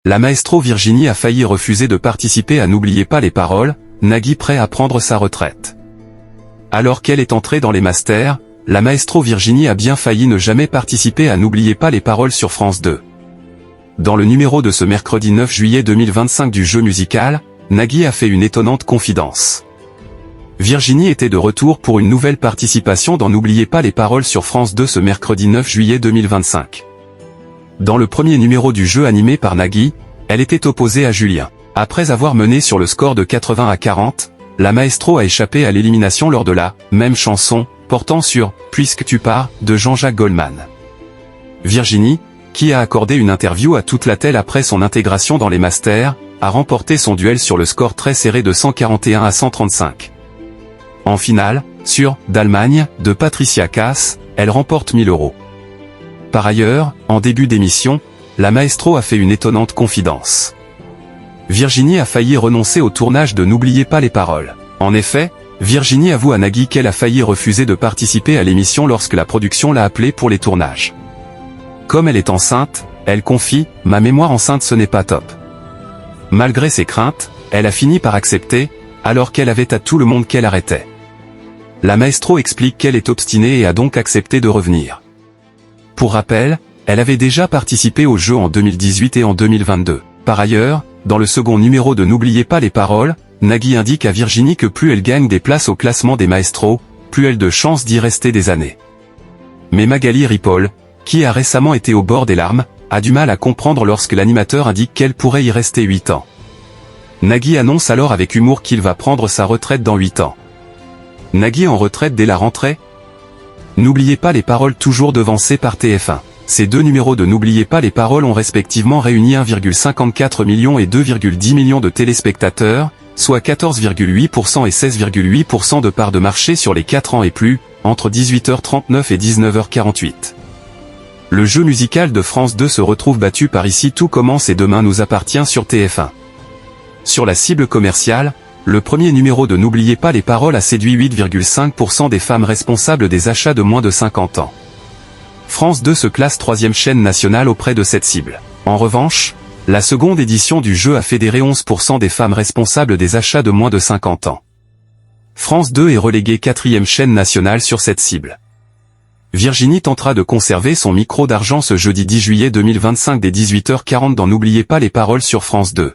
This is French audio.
La maestro Virginie a failli refuser de participer à N'oubliez pas les paroles, Nagui prêt à prendre sa retraite. Alors qu'elle est entrée dans les masters, la maestro Virginie a bien failli ne jamais participer à N'oubliez pas les paroles sur France 2. Dans le numéro de ce mercredi 9 juillet 2025 du jeu musical, Nagui a fait une étonnante confidence. Virginie était de retour pour une nouvelle participation dans N'oubliez pas les paroles sur France 2 ce mercredi 9 juillet 2025. Dans le premier numéro du jeu animé par Nagui, elle était opposée à Julien. Après avoir mené sur le score de 80 à 40, la maestro a échappé à l'élimination lors de la même chanson, portant sur « Puisque tu pars » de Jean-Jacques Goldman. Virginie, qui a accordé une interview à toute la télé après son intégration dans les masters, a remporté son duel sur le score très serré de 141 à 135. En finale, sur « d'Allemagne » de Patricia Cass, elle remporte 1000 €. Par ailleurs, en début d'émission, la maestro a fait une étonnante confidence. Virginie a failli renoncer au tournage de N'oubliez pas les paroles. En effet, Virginie avoue à Nagui qu'elle a failli refuser de participer à l'émission lorsque la production l'a appelée pour les tournages. Comme elle est enceinte, elle confie « Ma mémoire enceinte ce n'est pas top ». Malgré ses craintes, elle a fini par accepter, alors qu'elle avait à tout le monde qu'elle arrêtait. La maestro explique qu'elle est obstinée et a donc accepté de revenir. Pour rappel, elle avait déjà participé au jeu en 2018 et en 2022. Par ailleurs, dans le second numéro de N'oubliez pas les paroles, Nagui indique à Virginie que plus elle gagne des places au classement des maestros, plus elle a de chances d'y rester des années. Mais Magali Ripoll, qui a récemment été au bord des larmes, a du mal à comprendre lorsque l'animateur indique qu'elle pourrait y rester 8 ans. Nagui annonce alors avec humour qu'il va prendre sa retraite dans 8 ans. Nagui en retraite dès la rentrée? N'oubliez pas les paroles toujours devancées par TF1. Ces deux numéros de N'oubliez pas les paroles ont respectivement réuni 1,54 million et 2,10 millions de téléspectateurs, soit 14,8% et 16,8% de part de marché sur les 4 ans et plus, entre 18h39 et 19h48. Le jeu musical de France 2 se retrouve battu par Ici tout commence et Demain nous appartient sur TF1. Sur la cible commerciale, le premier numéro de N'oubliez pas les paroles a séduit 8,5% des femmes responsables des achats de moins de 50 ans. France 2 se classe 3e chaîne nationale auprès de cette cible. En revanche, la seconde édition du jeu a fédéré 11% des femmes responsables des achats de moins de 50 ans. France 2 est reléguée 4e chaîne nationale sur cette cible. Virginie tentera de conserver son micro d'argent ce jeudi 10 juillet 2025 dès 18h40 dans N'oubliez pas les paroles sur France 2.